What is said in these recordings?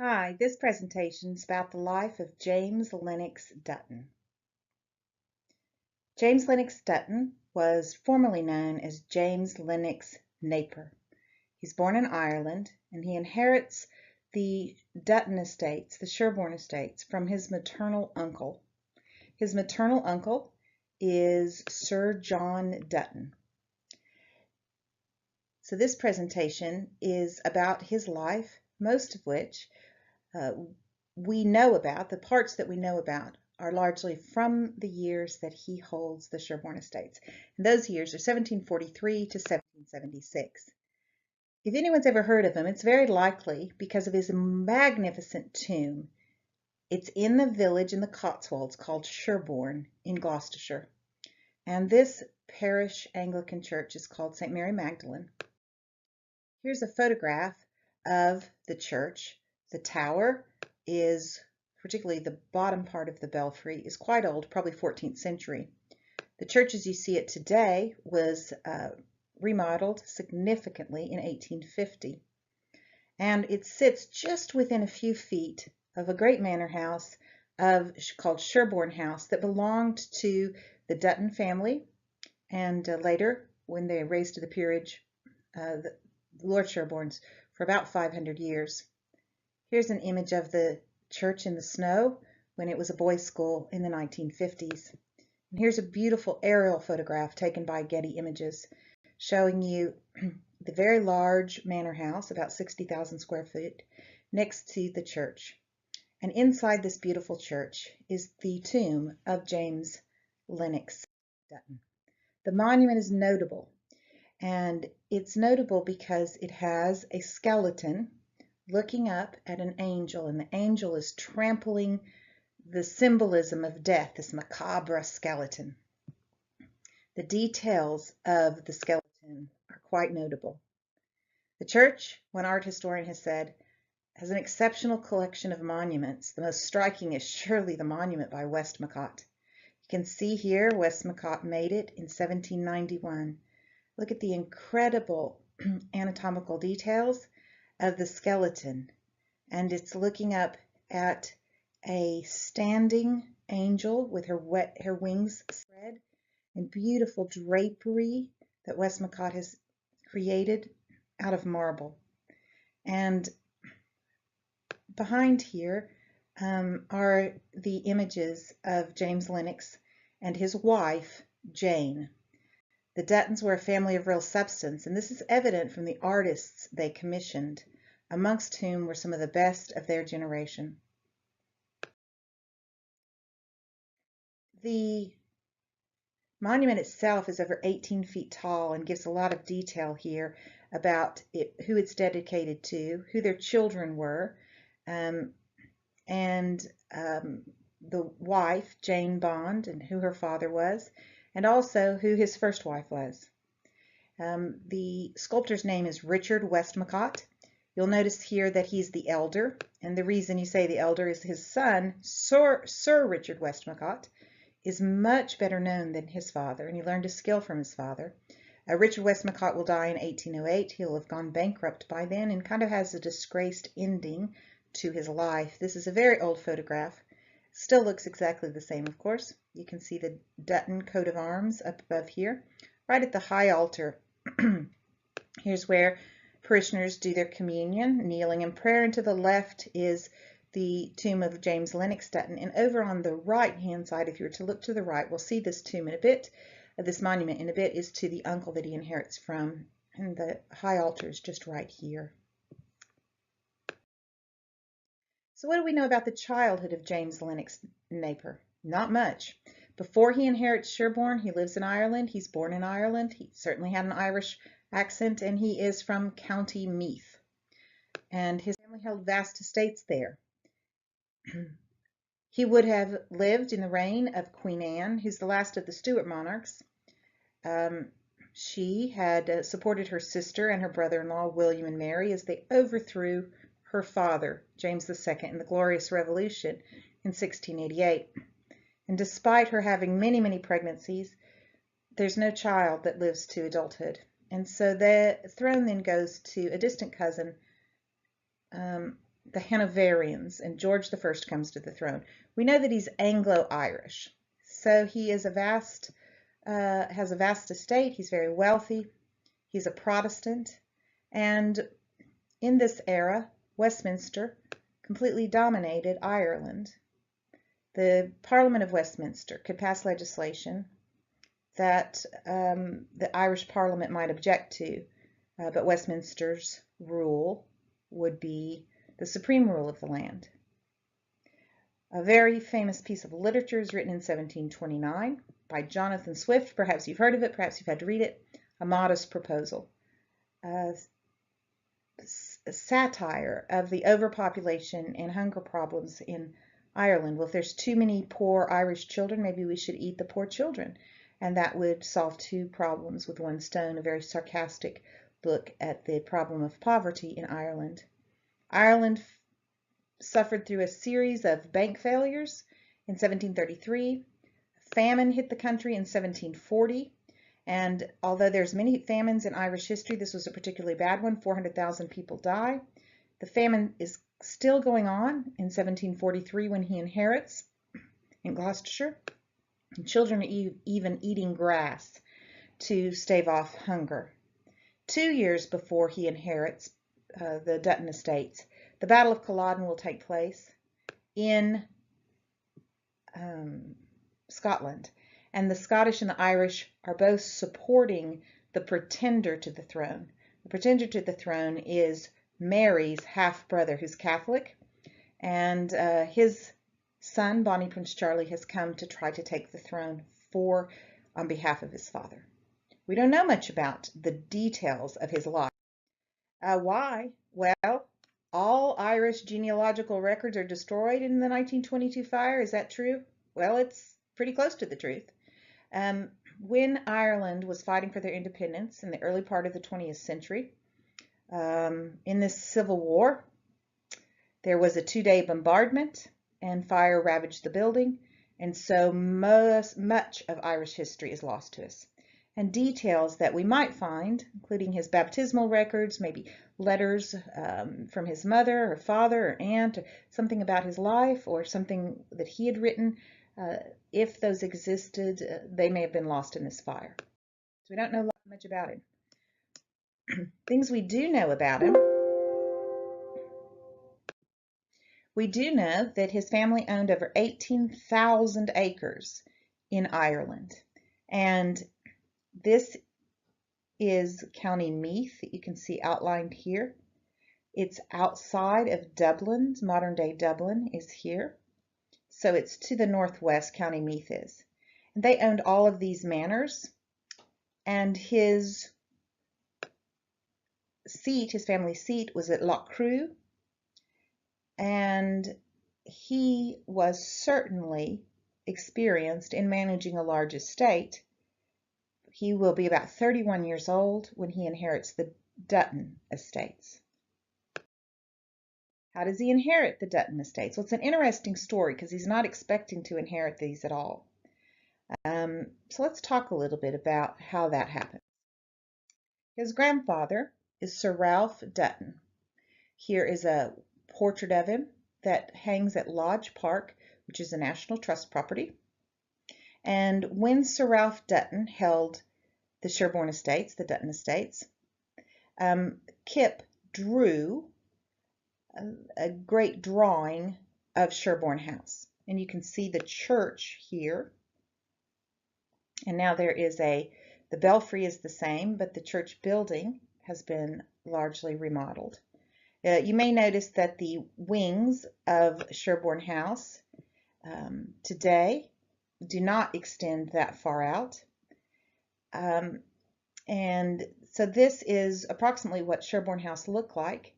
Hi, this presentation is about the life of James Lenox Dutton. James Lenox Dutton was formerly known as James Lenox Naper. He's born in Ireland and he inherits the Dutton estates, the Sherborne estates, from his maternal uncle. His maternal uncle is Sir John Dutton. So this presentation is about his life, most of which we know about. The parts that we know about are largely from the years that he holds the Sherborne estates. And those years are 1743 to 1776. If anyone's ever heard of him, it's very likely because of his magnificent tomb. It's in the village in the Cotswolds called Sherborne in Gloucestershire. And this parish Anglican church is called St. Mary Magdalene. Here's a photograph of the church. The tower is, particularly the bottom part of the belfry, is quite old, probably 14th century. The church as you see it today was remodeled significantly in 1850. And it sits just within a few feet of a great manor house called Sherborne House that belonged to the Dutton family. And later, when they raised to the peerage, the Lord Sherborne's for about 500 years. Here's an image of the church in the snow when it was a boys' school in the 1950s. And here's a beautiful aerial photograph taken by Getty Images showing you the very large manor house, about 60,000 square feet, next to the church. And inside this beautiful church is the tomb of James Lenox Dutton. The monument is notable. And it's notable because it has a skeleton looking up at an angel, and the angel is trampling the symbolism of death, this macabre skeleton. The details of the skeleton are quite notable. The church, one art historian has said, has an exceptional collection of monuments. The most striking is surely the monument by Westmacott. You can see here Westmacott made it in 1791. Look at the incredible anatomical details of the skeleton. And it's looking up at a standing angel with her wings spread and beautiful drapery that Westmacott has created out of marble. And behind here are the images of James Lenox and his wife, Jane. The Duttons were a family of real substance, and this is evident from the artists they commissioned, amongst whom were some of the best of their generation. The monument itself is over 18 feet tall and gives a lot of detail here about who it's dedicated to, who their children were, and the wife, Jane Bond, and who her father was, and also who his first wife was. The sculptor's name is Richard Westmacott. You'll notice here that he's the elder, and the reason you say the elder is his son, Sir Richard Westmacott, is much better known than his father, and he learned his skill from his father. Richard Westmacott will die in 1808. He'll have gone bankrupt by then and kind of has a disgraced ending to his life. This is a very old photograph. Still looks exactly the same, of course. You can see the Dutton coat of arms up above here, right at the high altar. Here's where parishioners do their communion, kneeling in prayer, and to the left is the tomb of James Lenox Dutton. And over on the right-hand side, if you were to look to the right, we'll see this tomb in a bit, this monument in a bit, is to the uncle that he inherits from, and the high altar is just right here. So what do we know about the childhood of James Lenox Naper? Not much. Before he inherits Sherborne, he lives in Ireland. He's born in Ireland. He certainly had an Irish accent, and he is from County Meath. And his family held vast estates there. He would have lived in the reign of Queen Anne, who's the last of the Stuart monarchs. She had supported her sister and her brother-in-law, William and Mary, as they overthrew her father, James II, in the Glorious Revolution in 1688. And despite her having many, many pregnancies, there's no child that lives to adulthood. And so the throne then goes to a distant cousin, the Hanoverians, and George I comes to the throne. We know that he's Anglo-Irish, so he is has a vast estate. He's very wealthy. He's a Protestant, and in this era, Westminster completely dominated Ireland. The Parliament of Westminster could pass legislation that the Irish Parliament might object to, but Westminster's rule would be the supreme rule of the land. A very famous piece of literature is written in 1729 by Jonathan Swift. Perhaps you've heard of it, perhaps you've had to read it. A Modest Proposal. A satire of the overpopulation and hunger problems in Ireland. Well, if there's too many poor Irish children, maybe we should eat the poor children. And that would solve two problems with one stone, a very sarcastic look at the problem of poverty in Ireland. Ireland suffered through a series of bank failures in 1733. Famine hit the country in 1740. And although there's many famines in Irish history, this was a particularly bad one. 400,000 people die. The famine is still going on in 1743 when he inherits in Gloucestershire. And children are even eating grass to stave off hunger. 2 years before he inherits the Dutton estates, the Battle of Culloden will take place in Scotland. And the Scottish and the Irish are both supporting the pretender to the throne. The pretender to the throne is Mary's half-brother, who's Catholic, and his son, Bonnie Prince Charlie, has come to try to take the throne on behalf of his father. We don't know much about the details of his life. Why? Well, all Irish genealogical records are destroyed in the 1922 fire. Is that true? Well, it's pretty close to the truth. When Ireland was fighting for their independence in the early part of the 20th century, in this civil war, there was a 2-day bombardment and fire ravaged the building, and so much of Irish history is lost to us. And details that we might find, including his baptismal records, maybe letters from his mother or father or aunt, or something about his life or something that he had written, if those existed, they may have been lost in this fire. So we don't know much about him. Things we do know about him. We do know that his family owned over 18,000 acres in Ireland. And this is County Meath that you can see outlined here. It's outside of Dublin. Modern-day Dublin is here. So it's to the northwest, County Meath is. And they owned all of these manors. And his seat, his family seat, was at Loch Crew. And he was certainly experienced in managing a large estate. He will be about 31 years old when he inherits the Dutton estates. How does he inherit the Dutton estates? Well, it's an interesting story because he's not expecting to inherit these at all. So let's talk a little bit about how that happens. His grandfather is Sir Ralph Dutton. Here is a portrait of him that hangs at Lodge Park, which is a National Trust property. And when Sir Ralph Dutton held the Sherborne estates, the Dutton estates, Kip drew a great drawing of Sherborne House. And you can see the church here. And now there is the belfry is the same, but the church building has been largely remodeled. You may notice that the wings of Sherborne House today do not extend that far out. And so this is approximately what Sherborne House looked like.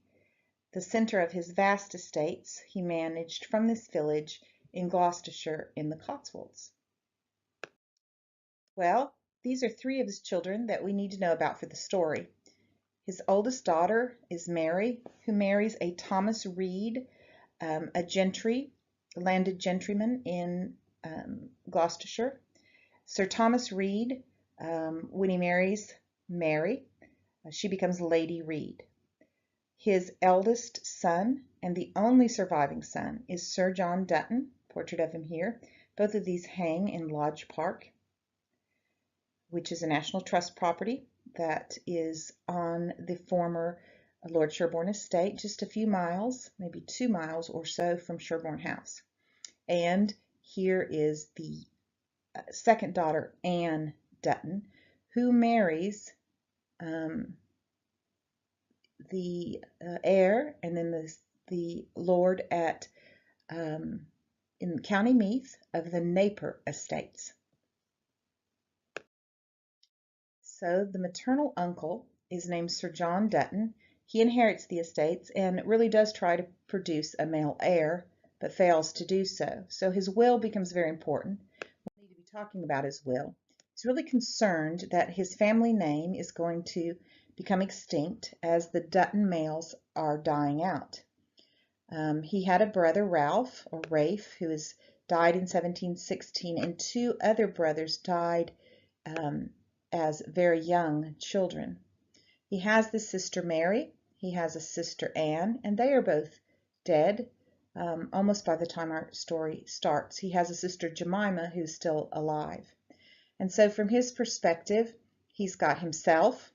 The center of his vast estates he managed from this village in Gloucestershire in the Cotswolds. Well, these are 3 of his children that we need to know about for the story. His oldest daughter is Mary, who marries a Thomas Reed, a landed gentryman in Gloucestershire. Sir Thomas Reed, when he marries Mary, she becomes Lady Reed. His eldest son and the only surviving son is Sir John Dutton, portrait of him here. Both of these hang in Lodge Park, which is a National Trust property that is on the former Lord Sherborne estate, just a few miles, maybe 2 miles or so from Sherborne House. And here is the second daughter, Anne Dutton, who marries the heir and then the lord at in County Meath of the Naper estates. So the maternal uncle is named Sir John Dutton. He inherits the estates and really does try to produce a male heir, but fails to do so. So his will becomes very important. We need to be talking about his will. He's really concerned that his family name is going to become extinct as the Dutton males are dying out. He had a brother, Ralph, or Rafe, who died in 1716, and 2 other brothers died as very young children. He has the sister Mary, he has a sister Anne, and they are both dead almost by the time our story starts. He has a sister Jemima who's still alive. And so from his perspective, he's got himself,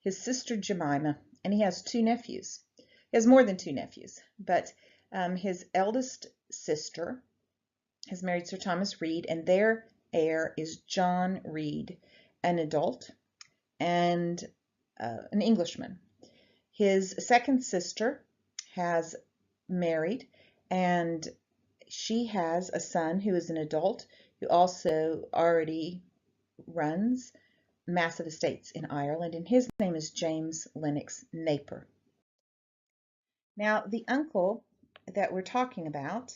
his sister Jemima, and he has 2 nephews. He has more than 2 nephews, but his eldest sister has married Sir Thomas Reed, and their heir is John Reed, an adult and an Englishman. His second sister has married, and she has a son who is an adult who also already runs massive estates in Ireland, and his name is James Lenox Naper. Now, the uncle that we're talking about,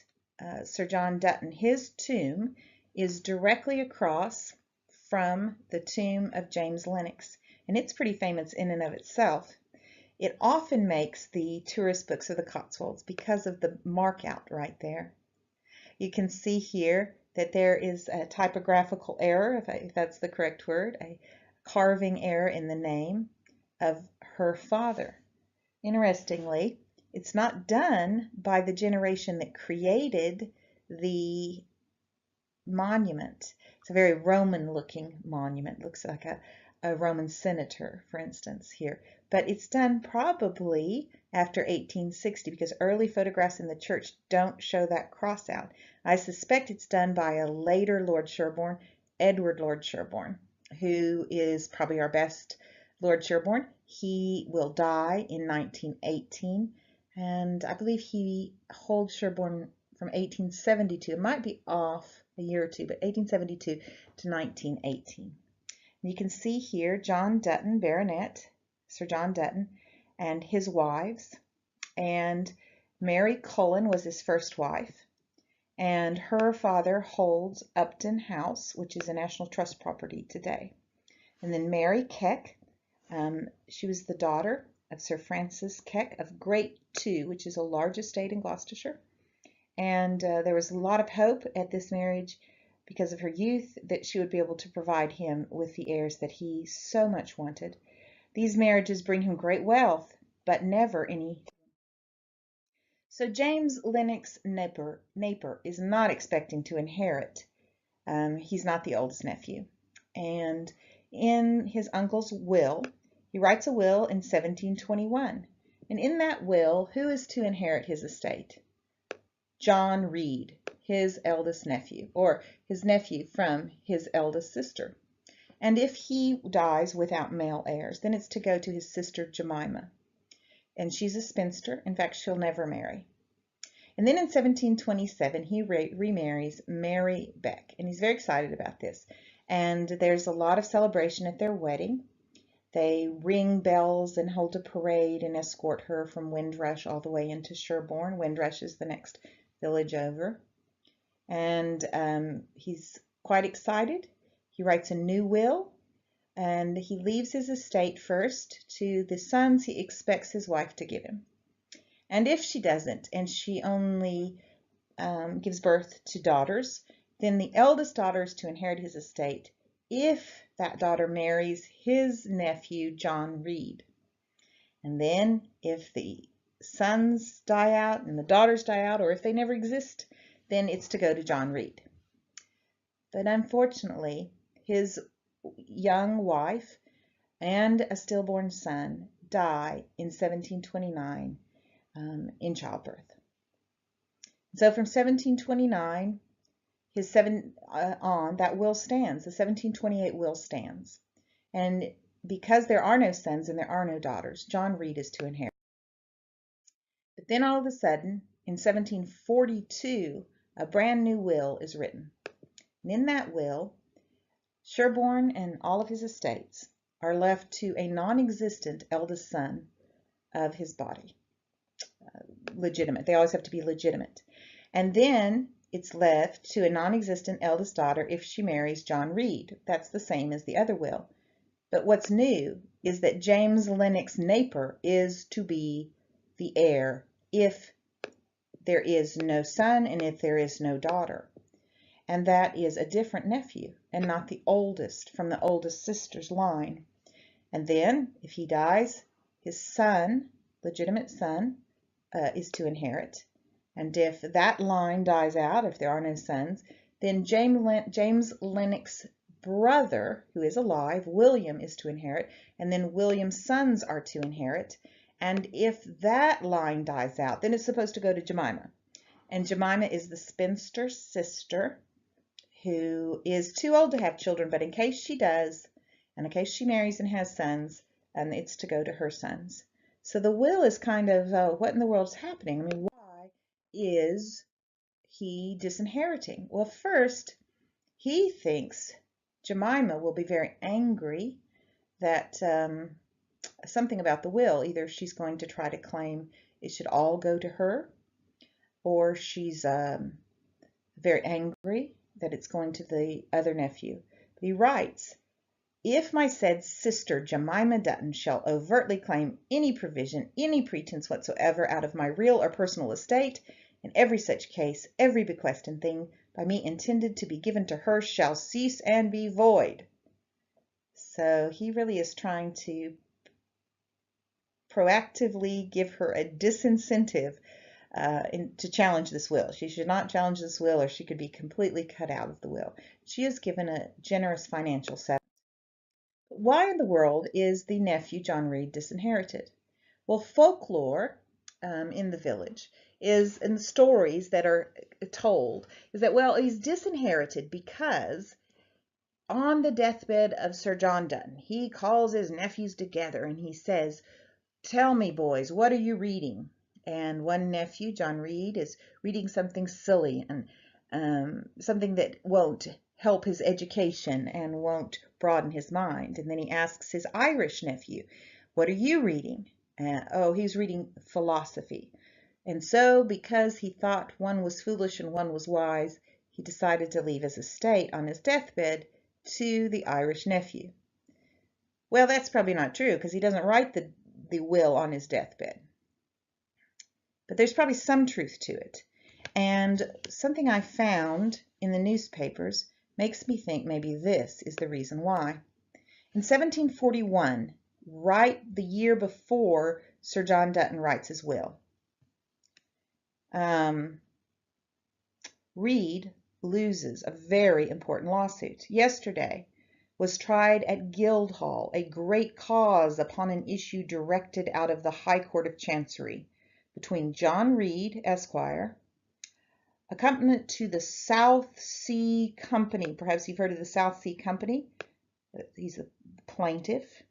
Sir John Dutton, his tomb is directly across from the tomb of James Lenox, and it's pretty famous in and of itself. It often makes the tourist books of the Cotswolds because of the mark out right there. You can see here that there is a typographical error, if that's the correct word, a carving error in the name of her father. Interestingly, it's not done by the generation that created the monument. It's a very Roman-looking monument. Looks like a Roman senator, for instance, here. But it's done probably after 1860 because early photographs in the church don't show that cross out. I suspect it's done by a later Lord Sherborne, Edward Lord Sherborne, who is probably our best Lord Sherborne. He will die in 1918, and I believe he holds Sherborne from 1872. It might be off a year or two, but 1872 to 1918. You can see here John Dutton, Baronet, Sir John Dutton, and his wives. And Mary Cullen was his first wife. And her father holds Upton House, which is a National Trust property today. And then Mary Keck, she was the daughter of Sir Francis Keck of Great Two, which is a large estate in Gloucestershire. And there was a lot of hope at this marriage because of her youth that she would be able to provide him with the heirs that he so much wanted. These marriages bring him great wealth, but never any. So James Lenox Naper is not expecting to inherit. He's not the oldest nephew. And in his uncle's will, he writes a will in 1721. And in that will, who is to inherit his estate? John Reed, his eldest nephew, or his nephew from his eldest sister. And if he dies without male heirs, then it's to go to his sister Jemima. And she's a spinster. In fact, she'll never marry. And then in 1727, he remarries Mary Beck. And he's very excited about this. And there's a lot of celebration at their wedding. They ring bells and hold a parade and escort her from Windrush all the way into Sherborne. Windrush is the next village over. And he's quite excited. He writes a new will, and he leaves his estate first to the sons he expects his wife to give him. And if she doesn't, and she only gives birth to daughters, then the eldest daughter is to inherit his estate if that daughter marries his nephew, John Reed. And then if the sons die out and the daughters die out, or if they never exist, then it's to go to John Reed. But unfortunately, his young wife and a stillborn son die in 1729 in childbirth. So from 1729, that will stands. The 1728 will stands. And because there are no sons and there are no daughters, John Reed is to inherit. But then all of a sudden, in 1742, a brand new will is written. And in that will, Sherborne and all of his estates are left to a non-existent eldest son of his body. Legitimate. They always have to be legitimate. And then it's left to a non-existent eldest daughter if she marries John Reed. That's the same as the other will. But what's new is that James Lenox Naper is to be the heir if there is no son and if there is no daughter. And that is a different nephew and not the oldest from the oldest sister's line. And then, if he dies, his son, legitimate son, is to inherit. And if that line dies out, if there are no sons, then James Lennox's brother, who is alive, William, is to inherit. And then William's sons are to inherit. And if that line dies out, then it's supposed to go to Jemima. And Jemima is the spinster sister who is too old to have children, but in case she does, and in case she marries and has sons, it's to go to her sons. So the will is kind of, what in the world is happening? I mean, why is he disinheriting? Well, first, he thinks Jemima will be very angry that something about the will. Either she's going to try to claim it should all go to her, or she's very angry that it's going to the other nephew. But he writes, if my said sister Jemima Dutton shall overtly claim any provision, any pretense whatsoever out of my real or personal estate, in every such case, every bequest and thing by me intended to be given to her shall cease and be void. So he really is trying to proactively give her a disincentive to challenge this will. She should not challenge this will, or she could be completely cut out of the will. She is given a generous financial settlement. Why in the world is the nephew John Reed disinherited? Well, folklore in the village is, in the stories that are told, is that, well, he's disinherited because on the deathbed of Sir John Dutton, he calls his nephews together and he says, tell me, boys, what are you reading? And one nephew, John Reed, is reading something silly and something that won't help his education and won't broaden his mind. And then he asks his Irish nephew, what are you reading? Oh, he's reading philosophy. And so, because he thought one was foolish and one was wise, he decided to leave his estate on his deathbed to the Irish nephew. Well, that's probably not true, because he doesn't write the will on his deathbed. But there's probably some truth to it. And something I found in the newspapers makes me think maybe this is the reason why. In 1741, right the year before Sir John Dutton writes his will, Reed loses a very important lawsuit. Yesterday was tried at Guildhall a great cause upon an issue directed out of the High Court of Chancery between John Reed, Esquire, accompaniment to the South Sea Company. Perhaps you've heard of the South Sea Company. He's a plaintiff,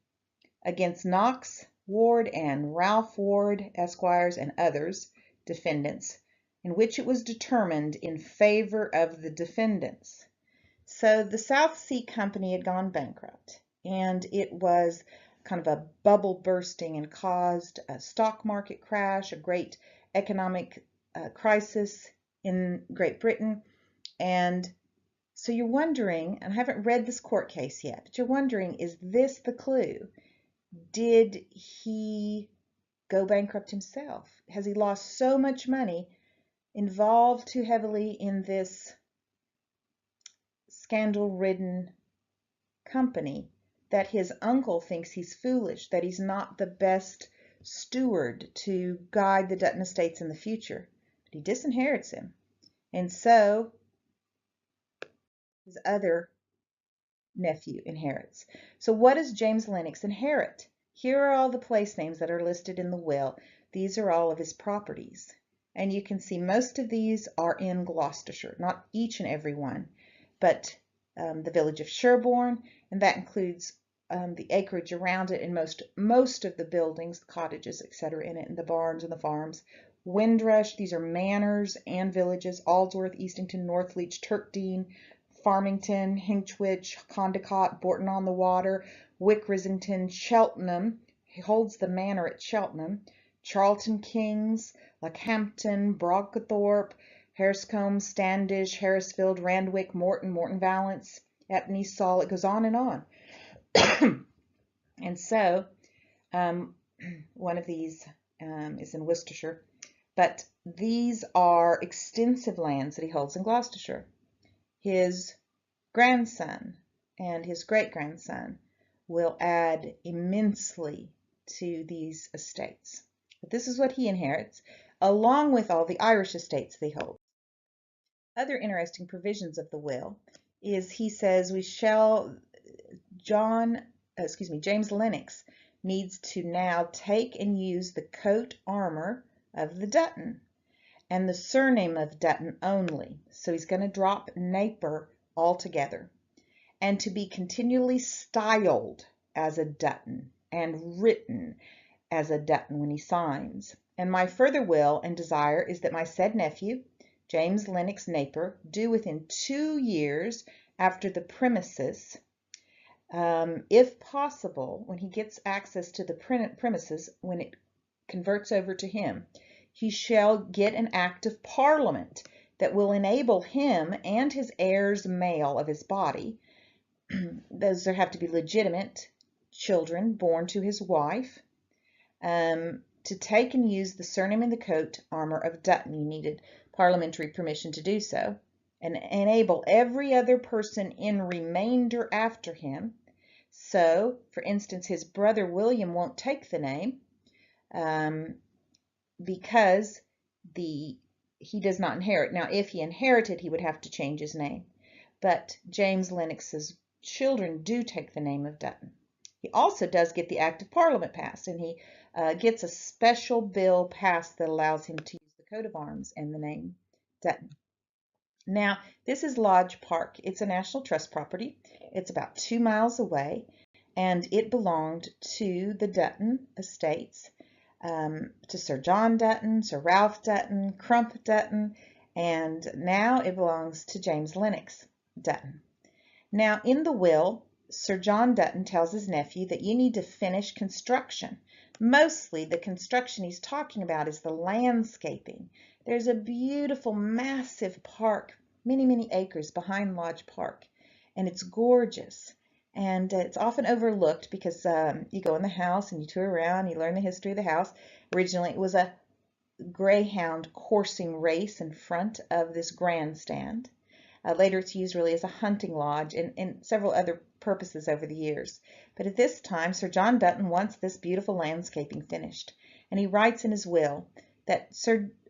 against Knox, Ward, and Ralph Ward, Esquires, and others, defendants, in which it was determined in favor of the defendants. So the South Sea Company had gone bankrupt, and it was kind of a bubble bursting and caused a stock market crash, a great economic crisis in Great Britain. And so you're wondering, and I haven't read this court case yet, but you're wondering, is this the clue? Did he go bankrupt himself? Has he lost so much money, involved too heavily in this scandal-ridden company, that his uncle thinks he's foolish, that he's not the best steward to guide the Dutton estates in the future, but he disinherits him. And so his other nephew inherits. So what does James Lenox inherit? Here are all the place names that are listed in the will. These are all of his properties. And you can see most of these are in Gloucestershire, not each and every one, but the village of Sherborne, and that includes the acreage around it and most of the buildings, the cottages, etc. in it, and the barns and the farms. Windrush, these are manors and villages, Aldworth, Eastington, Northleach, Turkdean, Farmington, Hinchwich, Condicott, Bourton on the Water, Wick, Risington, Cheltenham. He holds the manor at Cheltenham. Charlton Kings, Leckhampton, Brockthorpe, Harescombe, Standish, Harrisfield, Randwick, Morton, Morton Valence, Epney, Saul. It goes on and on. And so one of these is in Worcestershire, but these are extensive lands that he holds in Gloucestershire. His grandson and his great-grandson will add immensely to these estates. But this is what he inherits, along with all the Irish estates they hold. Other interesting provisions of the will is he says James Lenox needs to now take and use the coat armor of the Dutton and the surname of Dutton only. So he's going to drop Naper altogether, and to be continually styled as a Dutton and written as a Dutton when he signs. And my further will and desire is that my said nephew, James Lenox Naper, do within 2 years after the premises, if possible, when he gets access to the premises, when it converts over to him, he shall get an act of Parliament that will enable him and his heirs male of his body, those there have to be legitimate children born to his wife, to take and use the surname and the coat armor of Dutton. You needed parliamentary permission to do so, and enable every other person in remainder after him. So, for instance, his brother William won't take the name because he does not inherit. Now, if he inherited, he would have to change his name. But James Lennox's children do take the name of Dutton. He also does get the Act of Parliament passed, and he gets a special bill passed that allows him to use the coat of arms and the name Dutton. Now, this is Lodge Park. It's a National Trust property. It's about 2 miles away, and it belonged to the Dutton estates, to Sir John Dutton, Sir Ralph Dutton, Crump Dutton, and now it belongs to James Lenox Dutton. Now, in the will, Sir John Dutton tells his nephew that you need to finish construction. Mostly the construction he's talking about is the landscaping. There's a beautiful, massive park, many, many acres behind Lodge Park, and it's gorgeous. And it's often overlooked because you go in the house and you tour around, you learn the history of the house. Originally, it was a greyhound coursing race in front of this grandstand. Later, it's used really as a hunting lodge and several other purposes over the years. But at this time, Sir John Dutton wants this beautiful landscaping finished, and he writes in his will that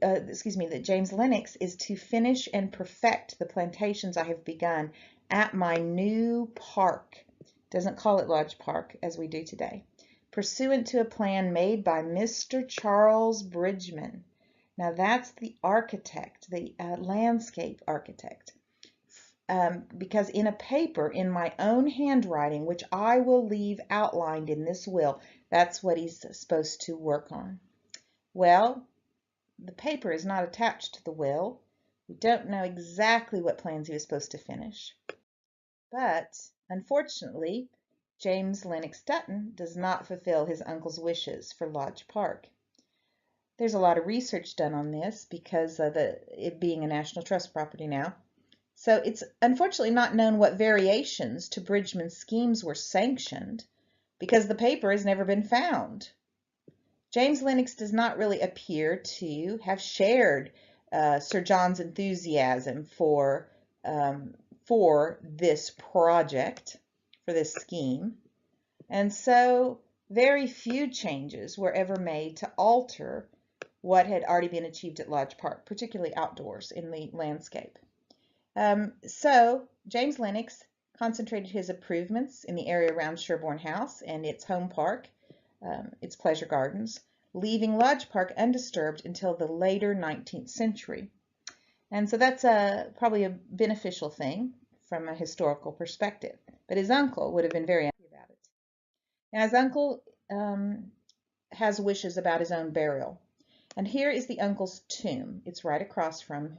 that James Lenox is to finish and perfect the plantations I have begun at my new park. Doesn't call it Lodge Park as we do today. Pursuant to a plan made by Mr. Charles Bridgman. Now that's the architect, the landscape architect. Because in a paper in my own handwriting, which I will leave outlined in this will, that's what he's supposed to work on. Well, the paper is not attached to the will. We don't know exactly what plans he was supposed to finish. But, unfortunately, James Lenox Dutton does not fulfill his uncle's wishes for Lodge Park. There's a lot of research done on this because of it being a National Trust property now. So it's unfortunately not known what variations to Bridgman's schemes were sanctioned because the paper has never been found. James Lenox does not really appear to have shared Sir John's enthusiasm for this project, for this scheme. And so Very few changes were ever made to alter what had already been achieved at Lodge Park, particularly outdoors in the landscape. So James Lenox concentrated his improvements in the area around Sherborne House and its home park, its pleasure gardens, leaving Lodge Park undisturbed until the later 19th century. And so that's probably a beneficial thing from a historical perspective. But his uncle would have been very happy about it. Now, his uncle has wishes about his own burial. And here is the uncle's tomb. It's right across from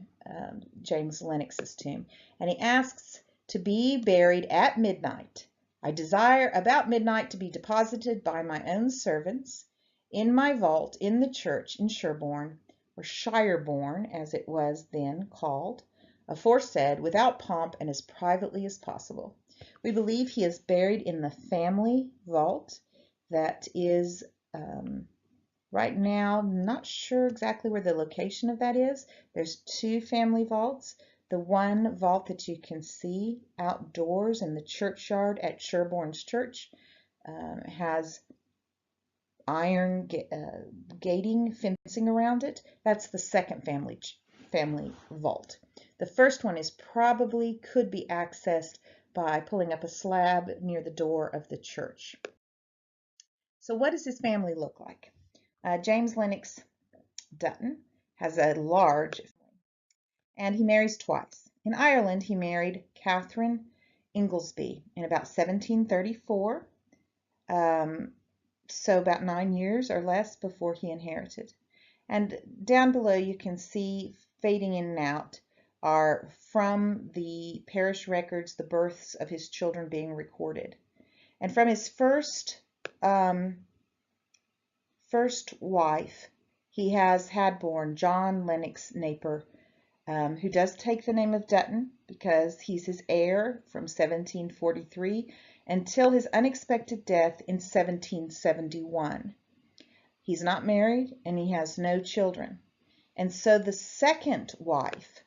James Lenox's tomb. And he asks to be buried at midnight. I desire about midnight to be deposited by my own servants in my vault in the church in Sherborne, or Shireborne, as it was then called, aforesaid, without pomp and as privately as possible. We believe he is buried in the family vault that is right now, not sure exactly where the location of that is. There's two family vaults. The one vault that you can see outdoors in the churchyard at Sherborne's church has iron gating, fencing around it. That's the second family vault. The first one is probably could be accessed by pulling up a slab near the door of the church. So what does his family look like? James Lenox Dutton has a large family, and he marries twice. In Ireland, he married Catherine Inglesby in about 1734, so about 9 years or less before he inherited. And down below you can see fading in and out are from the parish records the births of his children being recorded. And from his first wife, he has had born John Lenox Naper, who does take the name of Dutton because he's his heir from 1743 until his unexpected death in 1771. He's not married and he has no children. And so the second wife,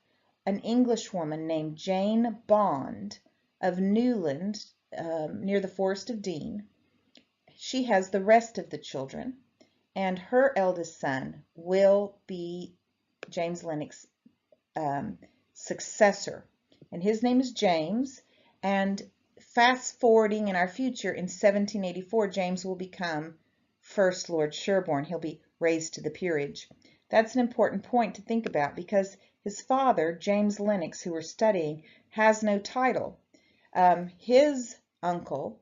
an Englishwoman named Jane Bond of Newland, near the Forest of Dean, she has the rest of the children, and her eldest son will be James Lenox's successor, and his name is James. And fast forwarding in our future, in 1784, James will become First Lord Sherborne. He'll be raised to the peerage. That's an important point to think about because his father, James Lenox, who we're studying, has no title. His uncle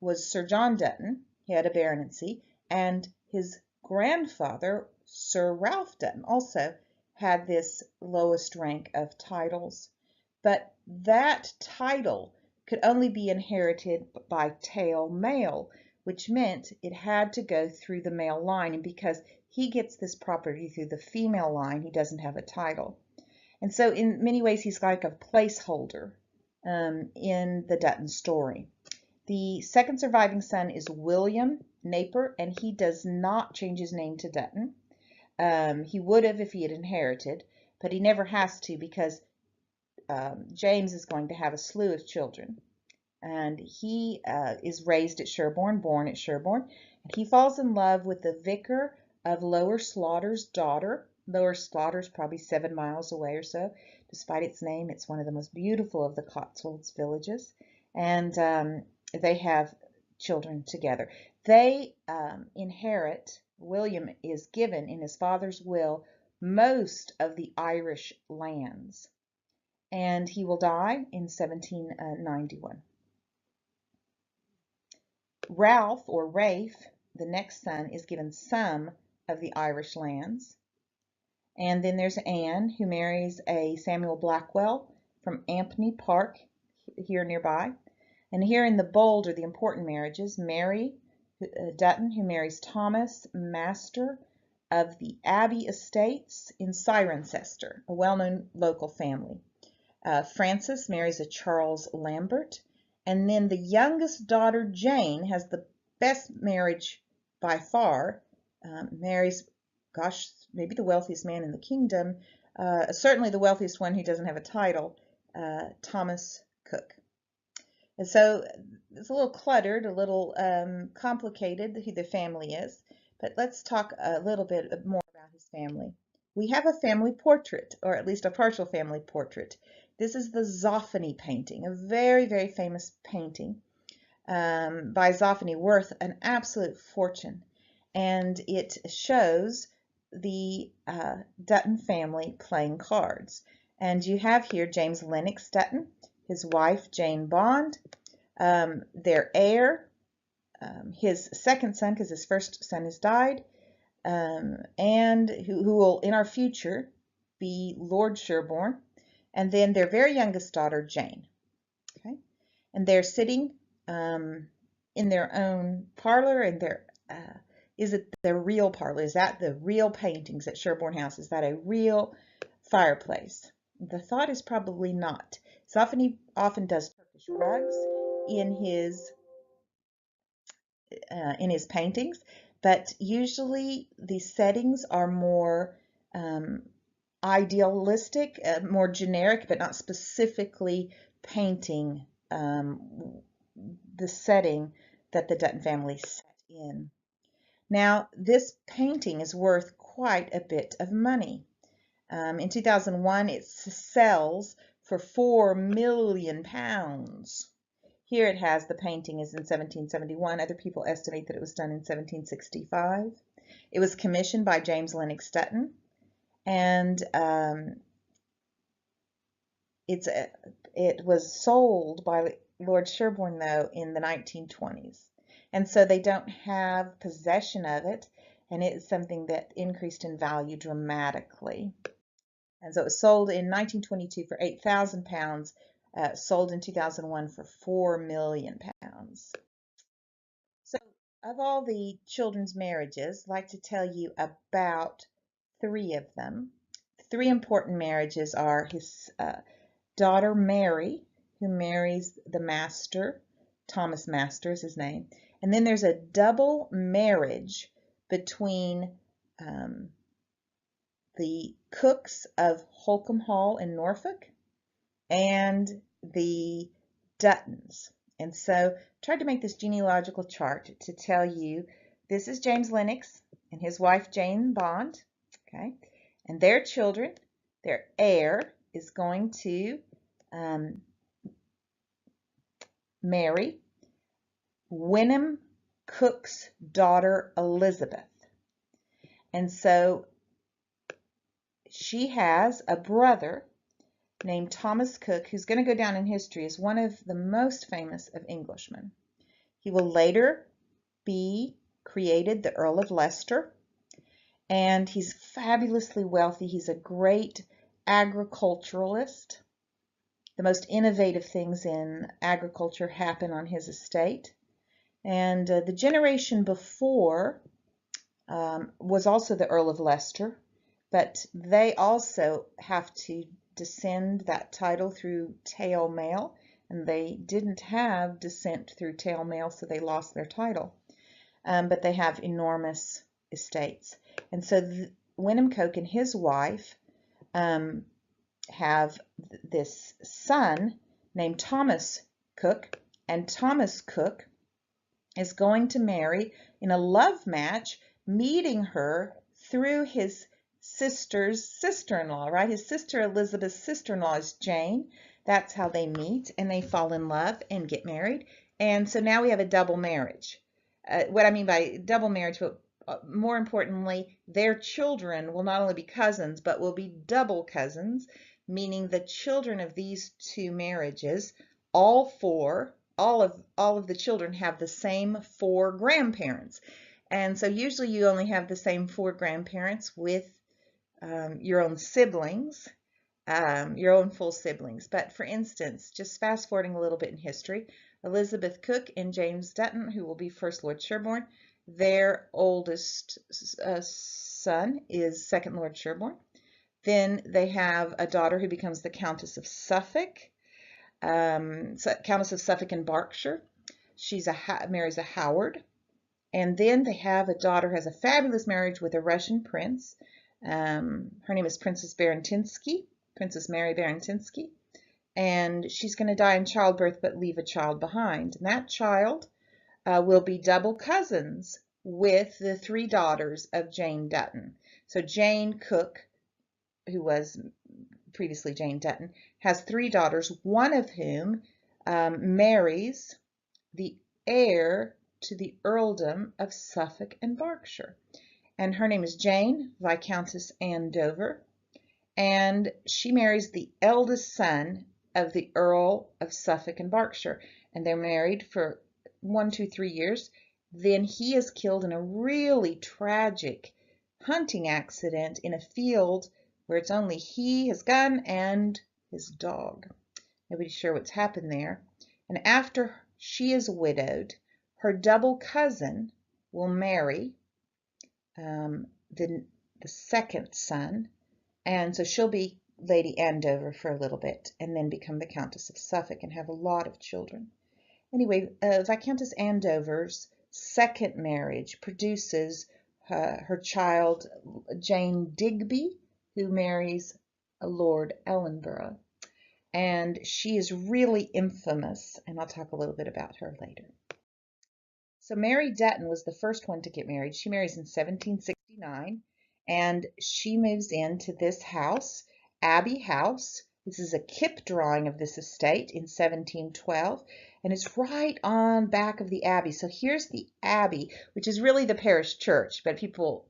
was Sir John Dutton. He had a baronetcy, and his grandfather, Sir Ralph Dutton, also had this lowest rank of titles. But that title could only be inherited by tail male, which meant it had to go through the male line. And because he gets this property through the female line, he doesn't have a title. And so in many ways, he's like a placeholder in the Dutton story. The second surviving son is William Naper, and he does not change his name to Dutton. He would have if he had inherited, but he never has to because James is going to have a slew of children. And he is raised at Sherborne, born at Sherborne, and he falls in love with the vicar of Lower Slaughter's daughter. Lower Slaughter's probably 7 miles away or so. Despite its name, it's one of the most beautiful of the Cotswolds villages. And they have children together. They inherit, William is given in his father's will most of the Irish lands. And he will die in 1791. Ralph, or Rafe, the next son, is given some of the Irish lands. And then there's Anne, who marries a Samuel Blackwell from Ampney Park, here nearby. And here in the bold are the important marriages. Mary Dutton, who marries Thomas Master of the Abbey Estates in Cirencester, a well-known local family. Frances marries a Charles Lambert. And then the youngest daughter, Jane, has the best marriage by far, marries, gosh, maybe the wealthiest man in the kingdom, certainly the wealthiest one who doesn't have a title, Thomas Cook. And so it's a little cluttered, a little complicated who the family is, but let's talk a little bit more about his family. We have a family portrait, or at least a partial family portrait. This is the Zoffany painting, a very, very famous painting by Zoffany, worth an absolute fortune. And it shows the Dutton family playing cards. And you have here James Lenox Dutton, his wife Jane Bond, their heir, his second son, because his first son has died, and who will in our future be Lord Sherborne, and then their very youngest daughter, Jane. Okay, and they're sitting in their own parlor, and is it their real parlor? Is that the real paintings at Sherborne House? Is that a real fireplace? The thought is probably not. Zoffany often does Turkish rugs in his paintings, but usually the settings are more idealistic, more generic, but not specifically painting the setting that the Dutton family set in. Now, this painting is worth quite a bit of money. In 2001, it sells for £4 million. Here it has the painting is in 1771. Other people estimate that it was done in 1765. It was commissioned by James Lenox Dutton, and it was sold by Lord Sherborne, though, in the 1920s. And so they don't have possession of it, and it is something that increased in value dramatically. And so it was sold in 1922 for £8,000, sold in 2001 for £4 million. So of all the children's marriages, I'd like to tell you about three of them. Three important marriages are his daughter Mary, who marries the master, Thomas Master is his name. And then there's a double marriage between the Cookes of Holcombe Hall in Norfolk and the Duttons. And so I tried to make this genealogical chart to tell you this is James Lenox and his wife Jane Bond, okay? And their children, their heir is going to marry Wynnum Cook's daughter Elizabeth. And so she has a brother named Thomas Cook, who's going to go down in history as one of the most famous of Englishmen. He will later be created the Earl of Leicester, and he's fabulously wealthy. He's a great agriculturalist. The most innovative things in agriculture happen on his estate. And the generation before was also the Earl of Leicester, but they also have to descend that title through tail male, and they didn't have descent through tail male, so they lost their title. But they have enormous estates. And so Wynnum Cook and his wife have this son named Thomas Cook, and Thomas Cook is going to marry in a love match, meeting her through his sister's sister-in-law, right? His sister Elizabeth's sister-in-law is Jane. That's how they meet, and they fall in love and get married. And so now we have a double marriage. What I mean by double marriage, but more importantly, their children will not only be cousins, but will be double cousins, meaning the children of these two marriages, all of the children have the same four grandparents. And so usually you only have the same four grandparents with your own siblings, your own full siblings. But for instance, just fast forwarding a little bit in history, Elizabeth Cook and James Dutton, who will be First Lord Sherborne, their oldest son is Second Lord Sherborne. Then they have a daughter who becomes the Countess of Suffolk, Countess of Suffolk and Berkshire. She's marries a Howard. And then they have a daughter who has a fabulous marriage with a Russian prince. Her name is Princess Mary Barantinsky. and she's going to die in childbirth but leave a child behind. And that child will be double cousins with the 3 daughters of Jane Dutton. So Jane Cook, who was previously Jane Dutton, has 3 daughters, one of whom marries the heir to the earldom of Suffolk and Berkshire. And her name is Jane, Viscountess Andover, and she marries the eldest son of the Earl of Suffolk and Berkshire. And they're married for 1, 2, 3 years. Then he is killed in a really tragic hunting accident in a field where it's only he, his gun, and his dog. Nobody's sure what's happened there. And after she is widowed, her double cousin will marry the second son, and so she'll be Lady Andover for a little bit and then become the Countess of Suffolk and have a lot of children. Anyway, Viscountess Andover's second marriage produces her child Jane Digby, who marries Lord Ellenborough. And she is really infamous, and I'll talk a little bit about her later. So Mary Dutton was the first one to get married. She marries in 1769, and she moves into this house, Abbey House. This is a kip drawing of this estate in 1712, and it's right on back of the Abbey. So here's the Abbey, which is really the parish church, but people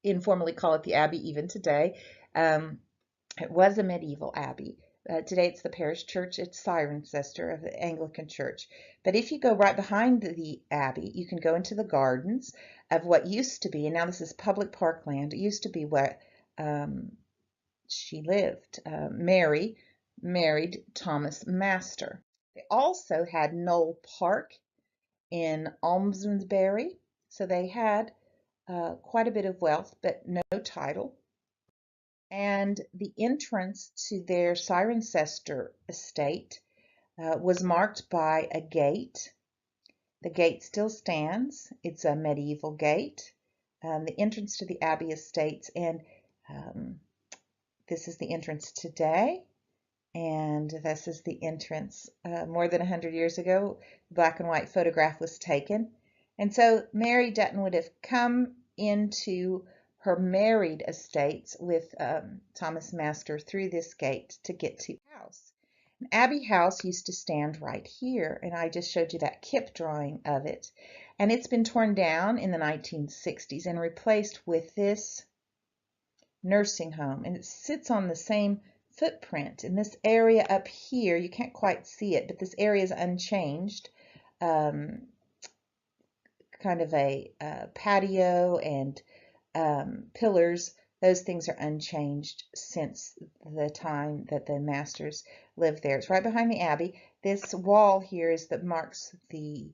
informally call it the Abbey even today. It was a medieval abbey. Today it's the parish church at Cirencester of the Anglican Church. But if you go right behind the abbey, you can go into the gardens of what used to be, and now this is public parkland. It used to be where she lived. Mary married Thomas Master. They also had Knoll Park in Almsbury, so they had quite a bit of wealth, but no title. And the entrance to their Cirencester estate was marked by a gate. The gate still stands. It's a medieval gate. The entrance to the Abbey estates, and this is the entrance today, and this is the entrance more than 100 years ago. The black and white photograph was taken. And so Mary Dutton would have come into her married estates with Thomas Master through this gate to get to the house. And Abbey House used to stand right here, and I just showed you that kip drawing of it. And it's been torn down in the 1960s and replaced with this nursing home, and it sits on the same footprint. In this area up here, you can't quite see it, but this area is unchanged. Kind of a patio and pillars, those things are unchanged since the time that the Masters lived there. It's right behind the Abbey. This wall here is that marks the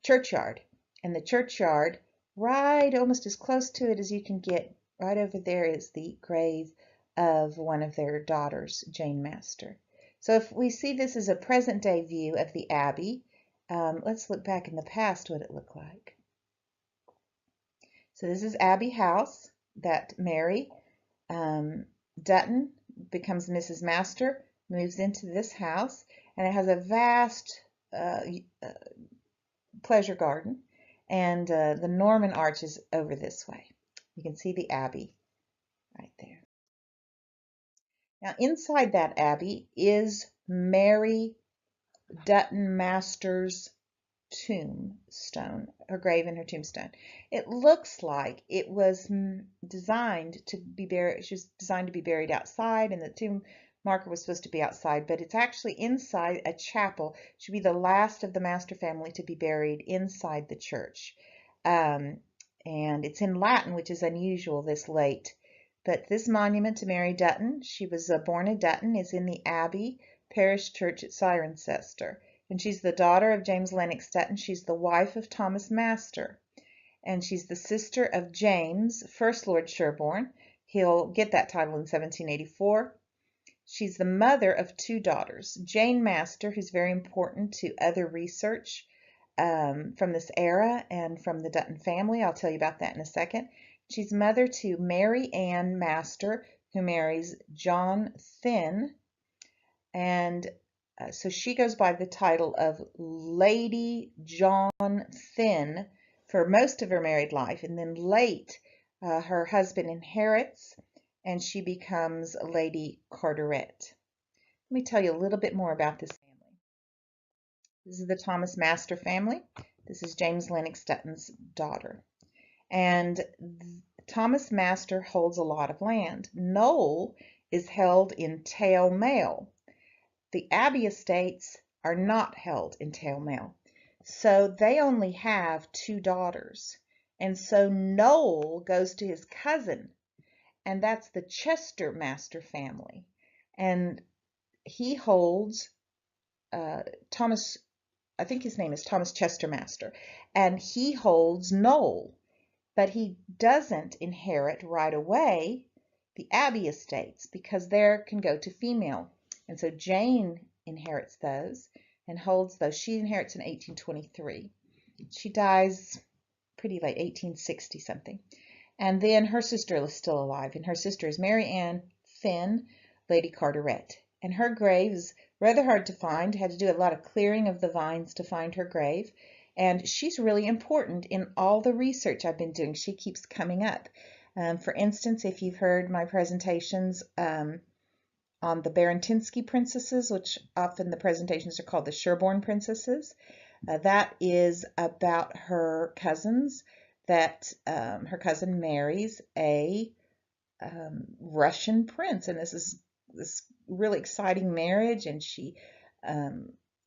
churchyard, and the churchyard, right almost as close to it as you can get, right over there is the grave of one of their daughters, Jane Master. So if we see this as a present day view of the Abbey, let's look back in the past what it looked like. So this is Abbey House that Mary Dutton becomes Mrs. Master, moves into this house, and it has a vast pleasure garden, and the Norman arch is over this way. You can see the Abbey right there. Now inside that Abbey is Mary Dutton Master's tombstone, her grave and her tombstone. It looks like it was designed to be buried. She was designed to be buried outside, and the tomb marker was supposed to be outside, but it's actually inside a chapel. It should be the last of the Master family to be buried inside the church. And it's in Latin, which is unusual this late. But this monument to Mary Dutton, she was born a Dutton, is in the Abbey Parish Church at Cirencester. And she's the daughter of James Lenox Dutton. She's the wife of Thomas Master. And she's the sister of James, First Lord Sherborne. He'll get that title in 1784. She's the mother of 2 daughters, Jane Master, who's very important to other research from this era and from the Dutton family. I'll tell you about that in a second. She's mother to Mary Ann Master, who marries John Thynne, And so she goes by the title of Lady John Thynne for most of her married life, and then late her husband inherits and she becomes Lady Carteret. Let me tell you a little bit more about this family. This is the Thomas Master family. This is James Lenox Dutton's daughter. And Thomas Master holds a lot of land. Noel is held in tail mail. The Abbey estates are not held in tail mail. So they only have 2 daughters. And so Noel goes to his cousin, and that's the Chester Master family. And he holds Thomas, I think his name is Thomas Chester Master, and he holds Noel, but he doesn't inherit right away the Abbey estates because there can go to female. And so Jane inherits those and holds those. She inherits in 1823. She dies pretty late, 1860 something. And then her sister is still alive, and her sister is Mary Ann Thynne, Lady Carteret. And her grave is rather hard to find. Had to do a lot of clearing of the vines to find her grave. And she's really important in all the research I've been doing. She keeps coming up. For instance, if you've heard my presentations on the Barantinsky princesses, which often the presentations are called the Sherborne princesses, that is about her cousins, that her cousin marries a Russian prince. And this is this really exciting marriage, and she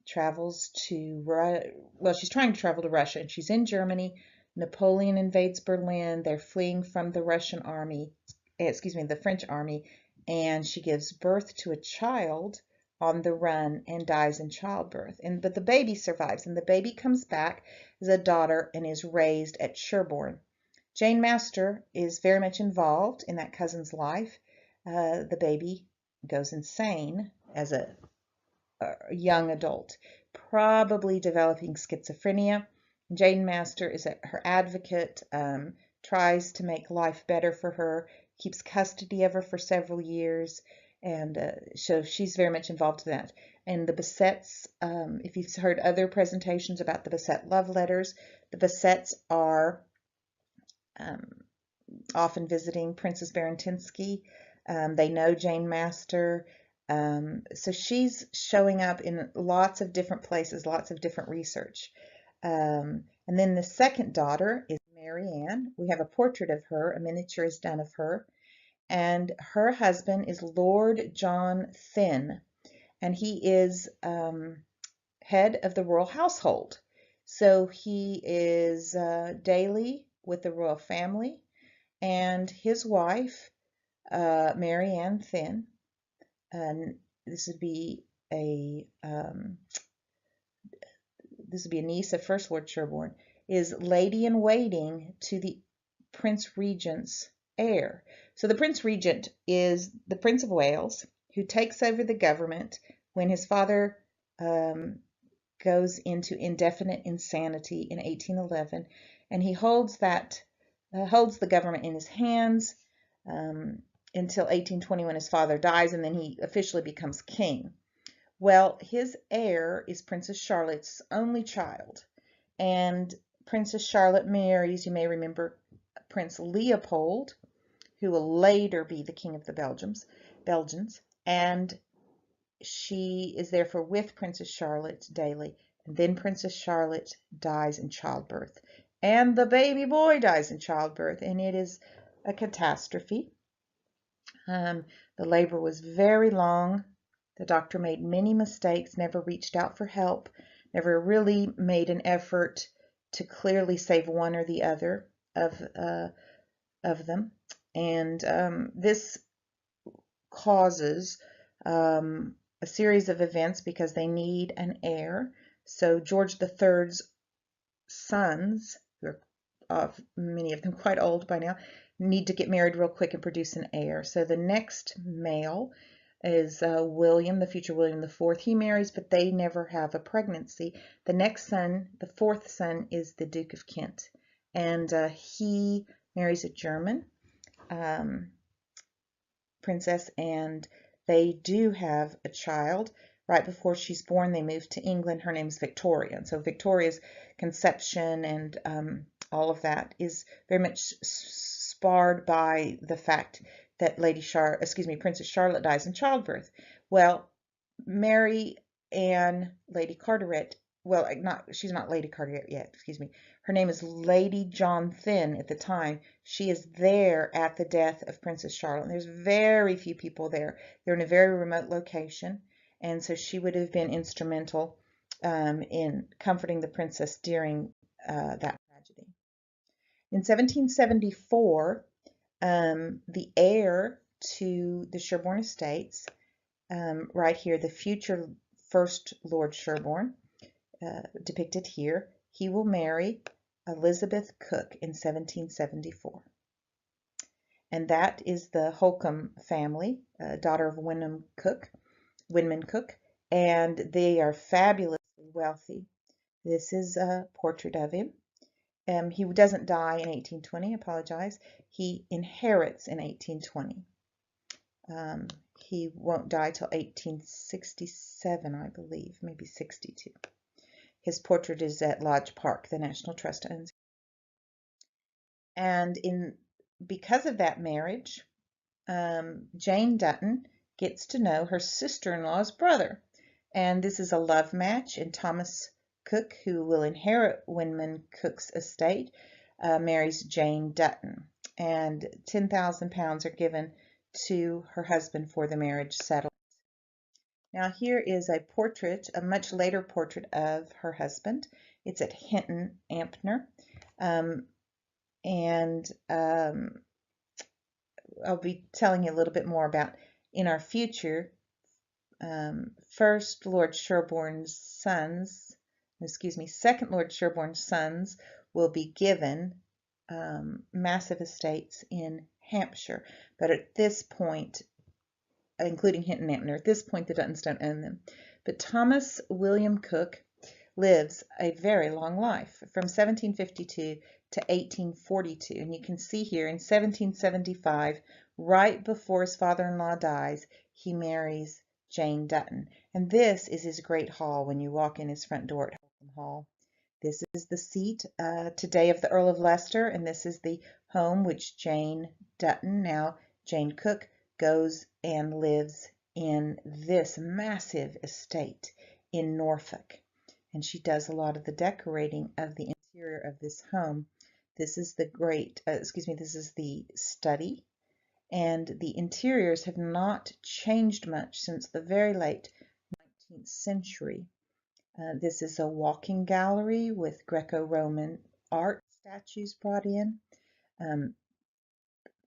travels to, well, she's trying to travel to Russia, and she's in Germany. Napoleon invades Berlin. They're fleeing from the Russian army, the French army, and she gives birth to a child on the run and dies in childbirth. But the baby survives, and the baby comes back as a daughter and is raised at Sherborne. Jane Master is very much involved in that cousin's life. The baby goes insane as a young adult, probably developing schizophrenia. Jane Master is her advocate, tries to make life better for her, keeps custody of her for several years, and so she's very much involved in that. And the Bassetts, if you've heard other presentations about the Bassett love letters, the Bassetts are often visiting Princess Barantinsky. They know Jane Master. So she's showing up in lots of different places, lots of different research. And then the second daughter is Mary Ann. We have a portrait of her, a miniature is done of her. And her husband is Lord John Thynne, and he is head of the royal household. So he is daily with the royal family, and his wife, Mary Ann Thynne, and this would be a niece of First Lord Sherborne, is lady-in-waiting to the Prince Regent's heir. So the Prince Regent is the Prince of Wales, who takes over the government when his father goes into indefinite insanity in 1811, and he holds the government in his hands until 1820 when his father dies, and then he officially becomes king. Well, his heir is Princess Charlotte's only child, and Princess Charlotte marries, you may remember, Prince Leopold, who will later be the king of the Belgians, and she is therefore with Princess Charlotte daily. And then Princess Charlotte dies in childbirth, and the baby boy dies in childbirth, and it is a catastrophe. The labor was very long. The doctor made many mistakes, never reached out for help, never really made an effort to clearly save one or the other of them. And this causes a series of events because they need an heir. So George III's sons, who are many of them quite old by now, need to get married real quick and produce an heir. So the next male is William, the future William IV. He marries, but they never have a pregnancy. The next son, the fourth son, is the Duke of Kent, and he marries a German princess, and They do have a child. Right before she's born, they move to England. Her name's Victoria. And so Victoria's conception and all of that is very much sparred by the fact that Princess Charlotte dies in childbirth. Well, Mary Ann Lady Carteret, well, she's not Lady Carteret yet, excuse me. Her name is Lady John Thynne at the time. She is there at the death of Princess Charlotte. And there's very few people there. They're in a very remote location, and so she would have been instrumental in comforting the princess during that tragedy. In 1774, the heir to the Sherborne estates, right here, the future first Lord Sherborne, depicted here, he will marry Elizabeth Cook in 1774. And that is the Holcomb family, daughter of Winman Cook, and they are fabulously wealthy. This is a portrait of him. He doesn't die in 1820, apologize. He inherits in 1820. He won't die till 1867, I believe, maybe 62. His portrait is at Lodge Park, the National Trust owns. And because of that marriage, Jane Dutton gets to know her sister-in-law's brother. And this is a love match, and Thomas Cook, who will inherit Winman Cook's estate, marries Jane Dutton. And £10,000 are given to her husband for the marriage settlement. Now here is a portrait, a much later portrait of her husband. It's at Hinton, Ampner. I'll be telling you a little bit more about in our future. Second Lord Sherborne's sons will be given massive estates in Hampshire. But at this point, including Hinton Ampner, at this point the Duttons don't own them. But Thomas William Cook lives a very long life, from 1752 to 1842. And you can see here in 1775, right before his father-in-law dies, he marries Jane Dutton. And this is his great hall when you walk in his front door at Holcomb Hall. This is the seat today of the Earl of Leicester, and this is the home which Jane Dutton, now Jane Cook, goes and lives in this massive estate in Norfolk. And she does a lot of the decorating of the interior of this home. This is the this is the study, and the interiors have not changed much since the very late 19th century. This is a walking gallery with Greco-Roman art statues brought in.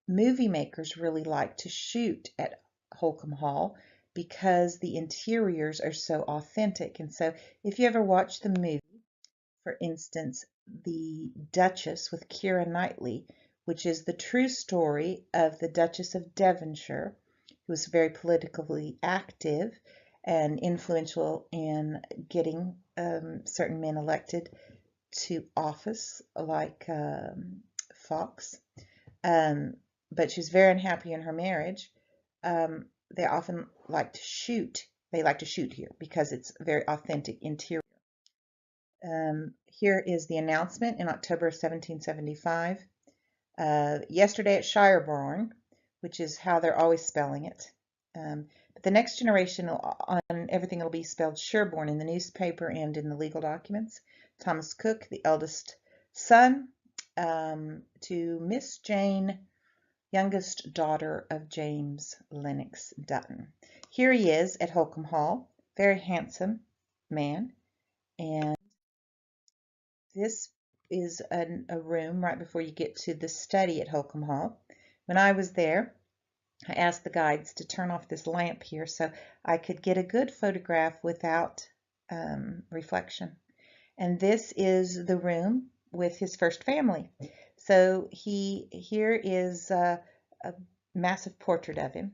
Movie makers really like to shoot at Holcomb Hall because the interiors are so authentic. And so if you ever watch the movie, for instance, The Duchess with Keira Knightley, which is the true story of the Duchess of Devonshire, who was very politically active and influential in getting certain men elected to office, like Fox. But she was very unhappy in her marriage. They often like to shoot. They like to shoot here because it's a very authentic interior. Here is the announcement in October of 1775. Yesterday at Sherborne, which is how they're always spelling it. But the next generation, on everything, will be spelled Sherborne in the newspaper and in the legal documents. Thomas Cook, the eldest son, to Miss Jane, youngest daughter of James Lenox Dutton. Here he is at Holcomb Hall, very handsome man, and this is a room right before you get to the study at Holcomb Hall. When I was there, I asked the guides to turn off this lamp here so I could get a good photograph without reflection. And this is the room with his first family. So here is a massive portrait of him,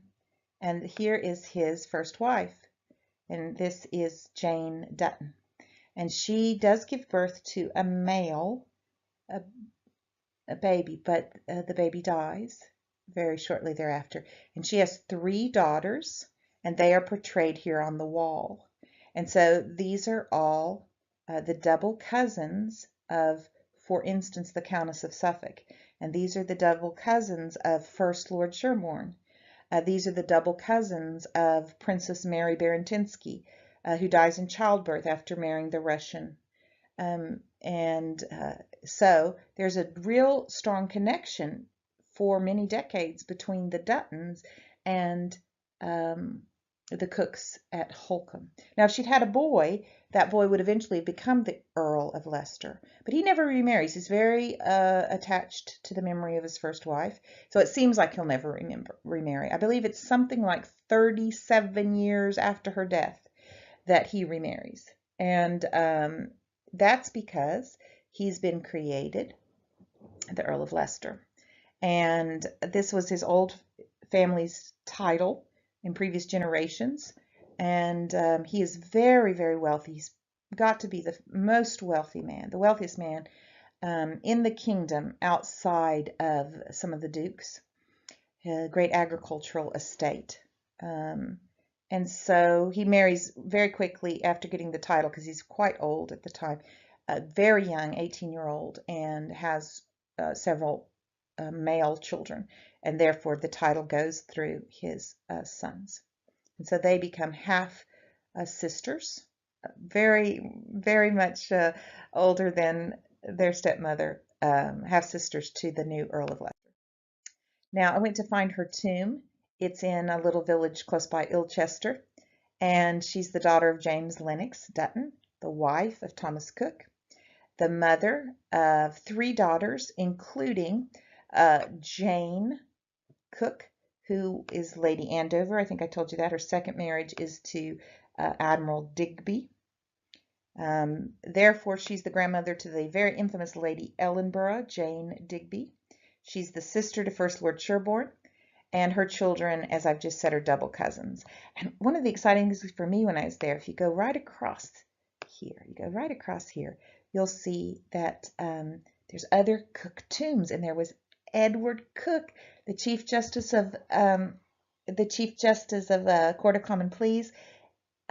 and here is his first wife, and this is Jane Dutton. And she does give birth to a male, a baby, but the baby dies very shortly thereafter. And she has 3 daughters and they are portrayed here on the wall. And so these are all the double cousins of, for instance, the Countess of Suffolk. And these are the double cousins of First Lord Sherborne. These are the double cousins of Princess Mary Barentinsky, who dies in childbirth after marrying the Russian. So there's a real strong connection for many decades between the Duttons and the Cookes at Holkham. Now, if she'd had a boy, that boy would eventually become the Earl of Leicester, but he never remarries. He's very attached to the memory of his first wife, so it seems like he'll never remarry. I believe it's something like 37 years after her death that he remarries, and that's because he's been created the Earl of Leicester, and this was his old family's title in previous generations, and he is very, very wealthy. He's got to be the most wealthy man, the wealthiest man in the kingdom outside of some of the dukes. A great agricultural estate. And so he marries very quickly after getting the title, because he's quite old at the time, very young, 18-year-old, and has several male children, and therefore the title goes through his sons. And so they become half sisters, very, very much older than their stepmother, half sisters to the new Earl of Leicester. Now, I went to find her tomb. It's in a little village close by Ilchester, and she's the daughter of James Lenox Dutton, the wife of Thomas Cook, the mother of 3 daughters, including Jane Cook, who is Lady Andover. I think I told you that. Her second marriage is to Admiral Digby. Therefore, she's the grandmother to the very infamous Lady Ellenborough, Jane Digby. She's the sister to First Lord Sherborne, and her children, as I've just said, are double cousins. And one of the exciting things for me when I was there, if you go right across here, you'll see that there's other Cook tombs, and there was Edward Cook, the Chief Justice of Court of Common Pleas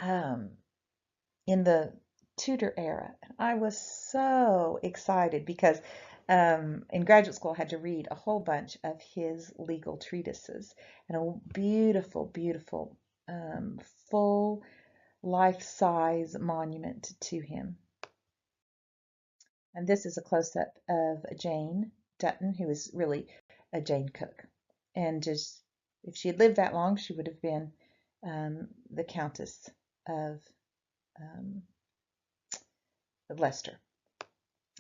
in the Tudor era. And I was so excited because in graduate school I had to read a whole bunch of his legal treatises, and a beautiful, beautiful full life-size monument to him. And this is a close-up of Jane Dutton, who is really a Jane Cook. And just, if she had lived that long, she would have been the Countess of Leicester.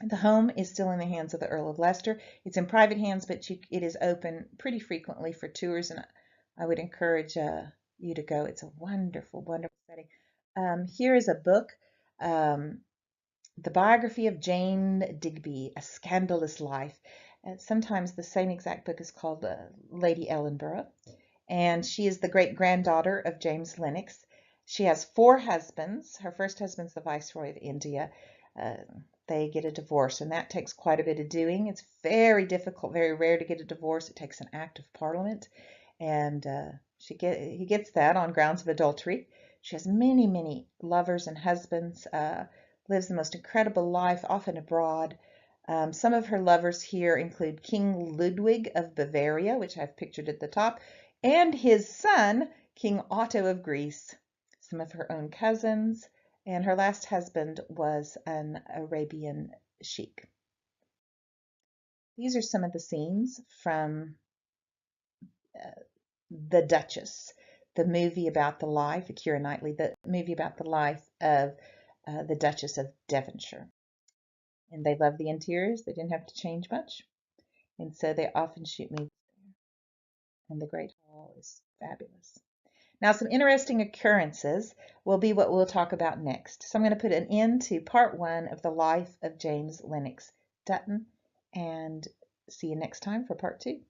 The home is still in the hands of the Earl of Leicester. It's in private hands, but it is open pretty frequently for tours, and I would encourage you to go. It's a wonderful, wonderful setting. Here is a book, The Biography of Jane Digby, A Scandalous Life. Sometimes the same exact book is called Lady Ellenborough, and she is the great-granddaughter of James Lenox. She has 4 husbands. Her first husband's the Viceroy of India. They get a divorce, and that takes quite a bit of doing. It's very difficult, very rare to get a divorce. It takes an act of Parliament, and he gets that on grounds of adultery. She has many, many lovers and husbands, lives the most incredible life, often abroad. Some of her lovers here include King Ludwig of Bavaria, which I've pictured at the top, and his son, King Otto of Greece, some of her own cousins, and her last husband was an Arabian sheik. These are some of the scenes from The Duchess, the movie about the life, Keira Knightley, the movie about the life of the Duchess of Devonshire. And they love the interiors. They didn't have to change much. And so they often shoot movies there. And the Great Hall is fabulous. Now, some interesting occurrences will be what we'll talk about next. So I'm going to put an end to part 1 of the life of James Lenox Dutton, and see you next time for part 2.